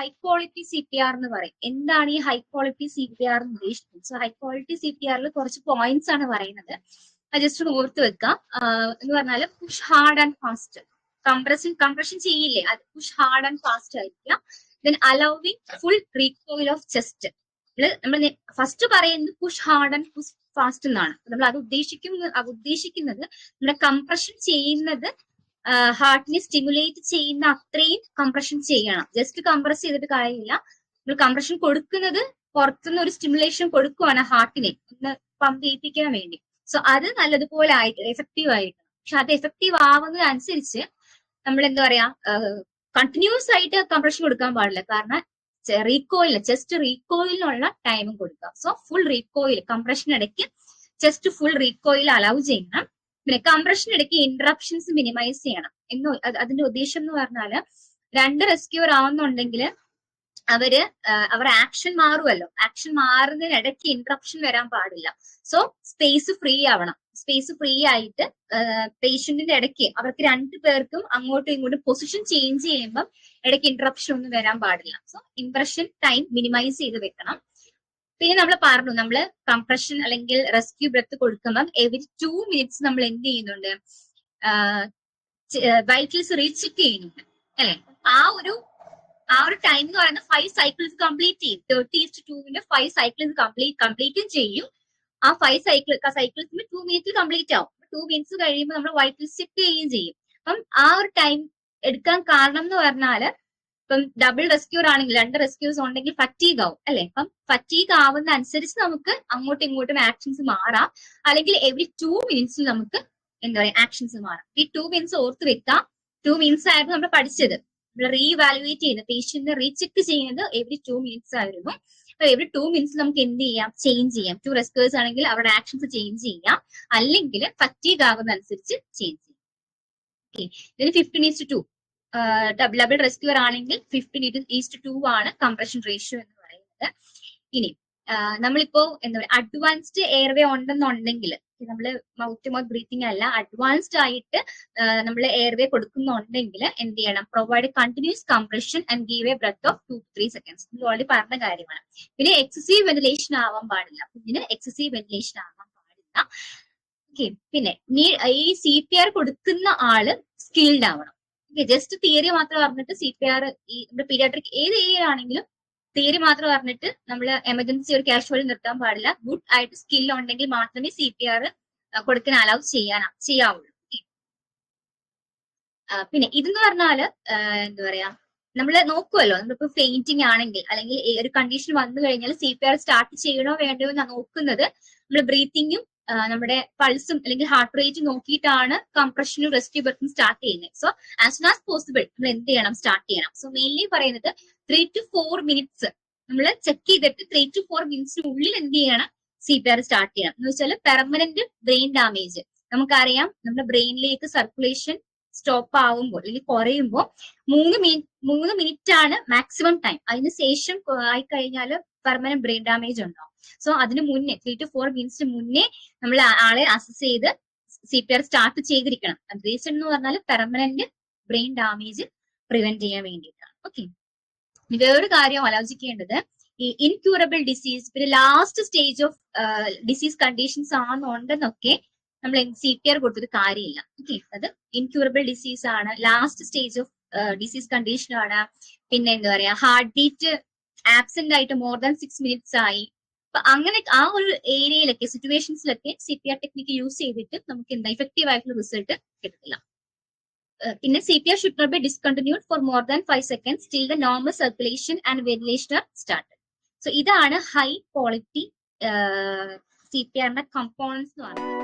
High quality C P R എന്ന് പറയും. എന്താണ് ഈ high quality C P R എന്ന് ഉദ്ദേശിക്കുന്നത്? So high quality C P ആറിൽ കുറച്ച് പോയിന്റ്സ് ആണ് പറയുന്നത്. ജസ്റ്റ് ഒന്ന് ഓർത്ത് വെക്കാം. എന്ന് പറഞ്ഞാൽ push hard and fast. Compression ചെയ്യില്ലേ, അത് പുഷ് ഹാർഡ് ആൻഡ് ഫാസ്റ്റ് ആയിരിക്കാം. Then allowing full recoil of chest. നമ്മൾ ഫസ്റ്റ് പറയുന്നത് push hard and push fast എന്നാണ്. നമ്മൾ അത് ഉദ്ദേശിക്കുന്നത് നമ്മുടെ കംപ്രഷൻ ചെയ്യുന്നത് ഹാർട്ടിനെ സ്റ്റിമുലേറ്റ് ചെയ്യുന്ന അത്രയും കംപ്രഷൻ ചെയ്യണം. ജസ്റ്റ് കംപ്രസ് ചെയ്തിട്ട് കാര്യമില്ല. നമ്മൾ കംപ്രഷൻ കൊടുക്കുന്നത് പുറത്തുനിന്ന് ഒരു സ്റ്റിമുലേഷൻ കൊടുക്കുവാണ് ഹാർട്ടിനെ ഒന്ന് പമ്പ് ചെയ്യിപ്പിക്കാൻ വേണ്ടി. സോ അത് നല്ലതുപോലെ ആയിട്ട് എഫക്റ്റീവ് ആയിട്ട്, പക്ഷെ അത് എഫക്റ്റീവ് ആവുന്നതനുസരിച്ച് നമ്മൾ എന്താ പറയാ, കണ്ടിന്യൂസ് ആയിട്ട് കംപ്രഷൻ കൊടുക്കാൻ പാടില്ല. കാരണം ചെസ്റ്റ് റീകോയിലിനുള്ള ടൈമും കൊടുക്കുക. സോ ഫുൾ റീകോയിൽ, കംപ്രഷൻ ഇടയ്ക്ക് ചെസ്റ്റ് ഫുൾ റീകോയിൽ അലൗ ചെയ്യണം. പിന്നെ കംപ്രഷൻ ഇടയ്ക്ക് ഇന്ററപ്ഷൻസ് മിനിമൈസ് ചെയ്യണം. അതിന്റെ ഉദ്ദേശം എന്ന് പറഞ്ഞാല് 2 റെസ്ക്യൂർ ആവുന്നുണ്ടെങ്കിൽ അവർ ആക്ഷൻ മാറുമല്ലോ, ആക്ഷൻ മാറുന്നതിനിടയ്ക്ക് ഇന്ററപ്ഷൻ വരാൻ പാടില്ല. സോ സ്പേസ് ഫ്രീ ആവണം. സ്പേസ് ഫ്രീ ആയിട്ട് പേഷ്യന്റിന്റെ ഇടയ്ക്ക് അവർക്ക് 2 പേർക്കും അങ്ങോട്ടും ഇങ്ങോട്ടും പൊസിഷൻ ചേഞ്ച് ചെയ്യുമ്പോൾ ഇടയ്ക്ക് ഇന്ററപ്ഷൻ ഒന്നും വരാൻ പാടില്ല. സോ ഇംപ്രഷൻ ടൈം മിനിമൈസ് ചെയ്ത് വെക്കണം. പിന്നെ നമ്മൾ പറഞ്ഞു, നമ്മൾ കംപ്രഷൻ അല്ലെങ്കിൽ റെസ്ക്യൂ ബ്രെത്ത് കൊടുക്കുമ്പോൾ എവറി 2 മിനിറ്റ്സ് നമ്മൾ എന്ത് ചെയ്യുന്നുണ്ട്, വൈറ്റൽസ് റീചെക്ക് ചെയ്യുന്നുണ്ട് അല്ലെ. ആ ഒരു ടൈം എന്ന് പറയുന്നത് 5 സൈക്കിൾസ് കംപ്ലീറ്റ് ചെയ്യും. 30:2 5 സൈക്കിൾസ് കംപ്ലീറ്റും ചെയ്യും. ആ 5 സൈക്കിൾസിന് 2 മിനിറ്റ്സ് കംപ്ലീറ്റ് ആവും. 2 മിനിറ്റ്സ് കഴിയുമ്പോൾ നമ്മൾ വൈറ്റൽസ് ചെക്ക് ചെയ്യുകയും ചെയ്യും. അപ്പം ആ ഒരു ടൈം എടുക്കാൻ കാരണം എന്ന് പറഞ്ഞാല്, ഇപ്പം ഡബിൾ റെസ്ക്യൂർ ആണെങ്കിൽ 2 റെസ്ക്യൂസ് ഉണ്ടെങ്കിൽ ഫറ്റീഗ് ആവും അല്ലെ. അപ്പം ഫറ്റീഗ് ആവുന്ന അനുസരിച്ച് നമുക്ക് അങ്ങോട്ടും ഇങ്ങോട്ടും ആക്ഷൻസ് മാറാം. അല്ലെങ്കിൽ എവറി 2 മിനിറ്റ്സിൽ നമുക്ക് എന്താ പറയാ ആക്ഷൻസ് മാറാം. ഈ 2 മിനിറ്റ്സ് ഓർത്ത് വെക്കാം. 2 മിനിറ്റ്സ് ആയിരുന്നു നമ്മൾ പഠിച്ചത്. നമ്മൾ റീവാലുവേറ്റ് ചെയ്യുന്നത്, പേഷ്യന്റിനെ റീചെക്ക് ചെയ്യുന്നത് എവറി 2 മിനിറ്റ്സ് ആയിരുന്നു. അപ്പൊ എവറി 2 മിനിറ്റ്സ് നമുക്ക് എന്ത് ചെയ്യാം, ചേഞ്ച് ചെയ്യാം. 2 റെസ്ക്യൂസ് ആണെങ്കിൽ അവരുടെ ആക്ഷൻസ് ചേഞ്ച് ചെയ്യാം, അല്ലെങ്കിൽ ഫറ്റീഗ് ആകുന്ന അനുസരിച്ച് ചേഞ്ച് ചെയ്യാം. ഓക്കെ, ഇതിന് 15:2 ഡബിൾ റെസ്ക്യൂർ ആണെങ്കിൽ 15:2 ആണ് കംപ്രഷൻ റേഷ്യോ എന്ന് പറയുന്നത്. ഇനി നമ്മളിപ്പോ എന്താ പറയുക, അഡ്വാൻസ്ഡ് എയർവേ ഉണ്ടെന്നുണ്ടെങ്കിൽ, നമ്മൾ മൗത്ത് ടു മൗത്ത് ബ്രീത്തിങ് അല്ല, അഡ്വാൻസ്ഡ് ആയിട്ട് നമ്മൾ എയർവേ കൊടുക്കുന്നുണ്ടെങ്കിൽ എന്ത് ചെയ്യണം, provide continuous compression and give a breath of 2 to 3 seconds. ഇത് ഓൾറെഡി പറഞ്ഞ കാര്യമാണ്. പിന്നെ എക്സസീവ് വെന്റിലേഷൻ ആവാൻ പാടില്ല, ഇതിന് എക്സസീവ് വെന്റിലേഷൻ ആവാൻ പാടില്ല. ഓക്കെ, പിന്നെ ഈ CPR കൊടുക്കുന്ന ആള് സ്കിൽഡ് ആവണം. ജസ്റ്റ് തിയറി മാത്രം പറഞ്ഞിട്ട് CPR ഈ നമ്മുടെ പീഡിയാട്രിക് ഏത് ഏരിയ ആണെങ്കിലും തിയറി മാത്രം പറഞ്ഞിട്ട് നമ്മൾ എമർജൻസി ഒരു കാഷ്വാലിറ്റി നിർത്താൻ പാടില്ല. ഗുഡ് ആയിട്ട് സ്കിൽ ഉണ്ടെങ്കിൽ മാത്രമേ CPR കൊടുക്കാൻ അലൗ ചെയ്യാവുള്ളൂ. പിന്നെ ഇതെന്ന് പറഞ്ഞാല് എന്താ പറയാ, നമ്മൾ നോക്കുമല്ലോ, നമ്മളിപ്പോ ഫെയിന്റിങ് ആണെങ്കിൽ അല്ലെങ്കിൽ ഒരു കണ്ടീഷൻ വന്നു കഴിഞ്ഞാൽ CPR സ്റ്റാർട്ട് ചെയ്യണോ വേണ്ടയോ എന്നാ നോക്കുന്നത്. നമ്മൾ ബ്രീത്തിങ്ങും നമ്മുടെ പൾസും അല്ലെങ്കിൽ ഹാർട്ട് റേറ്റ് നോക്കിയിട്ടാണ് കംപ്രഷനും റെസ്ക്യൂ ബ്രെത്തും സ്റ്റാർട്ട് ചെയ്യുന്നത്. So as soon as possible നമ്മൾ എന്ത് ചെയ്യണം, സ്റ്റാർട്ട് ചെയ്യണം. സോ മെയിൻലി പറയുന്നത് 3 to 4 മിനിറ്റ്സ് നമ്മൾ ചെക്ക് ചെയ്തിട്ട് 3 to 4 മിനിറ്റ്സിനുള്ളിൽ എന്ത് ചെയ്യണം, CPR സ്റ്റാർട്ട് ചെയ്യണം. എന്ന് വെച്ചാൽ പെർമനന്റ് ബ്രെയിൻ ഡാമേജ്, നമുക്കറിയാം നമ്മുടെ ബ്രെയിനിലേക്ക് സർക്കുലേഷൻ സ്റ്റോപ്പ് ആവുമ്പോൾ അല്ലെങ്കിൽ കുറയുമ്പോൾ 3 മിനിറ്റ് ആണ് മാക്സിമം ടൈം. അതിനുശേഷം ആയിക്കഴിഞ്ഞാൽ പെർമനന്റ് ബ്രെയിൻ ഡാമേജ് ഉണ്ടാവും. സോ അതിന് മുന്നേ 3 to 4 മിനിറ്റ്സ് മുന്നേ നമ്മൾ ആളെ അസസ് ചെയ്ത് CPR സ്റ്റാർട്ട് ചെയ്തിരിക്കണം. റീസൺ എന്ന് പറഞ്ഞാൽ പെർമനന്റ് ബ്രെയിൻ ഡാമേജ് പ്രിവെന്റ് ചെയ്യാൻ വേണ്ടിയിട്ടാണ്. ഓക്കെ, വേറൊരു കാര്യം ആലോചിക്കേണ്ടത്, ഈ ഇൻക്യൂറബിൾ ഡിസീസ്, പിന്നെ last stage of disease conditions ആണെന്നുണ്ടെന്നൊക്കെ നമ്മൾ CPR കൊടുത്തിട്ട് കാര്യമില്ല. ഓക്കെ, അത് ഇൻക്യൂറബിൾ ഡിസീസ് ആണ്, last stage of disease condition ആണ്. പിന്നെ എന്താ പറയാ, ഹാർട്ട് ബീറ്റ് ആബ്സെന്റ് ആയിട്ട് മോർ ദാൻ 6 മിനിറ്റ്സ് ആയി. അപ്പൊ അങ്ങനെ ആ ഒരു ഏരിയയിലൊക്കെ സിറ്റുവേഷൻസിലൊക്കെ CPR ടെക്നിക്ക് യൂസ് ചെയ്തിട്ട് നമുക്ക് എന്താ ഇഫക്റ്റീവ് ആയിട്ടുള്ള റിസൾട്ട് കിട്ടത്തില്ല. പിന്നെ CPR should not be discontinued for more than 5 seconds till the normal circulation and ventilation are started. So ഇതാണ് ഹൈ ക്വാളിറ്റി CPR ന്റെ കമ്പോണൻസ് എന്ന് പറയുന്നത്.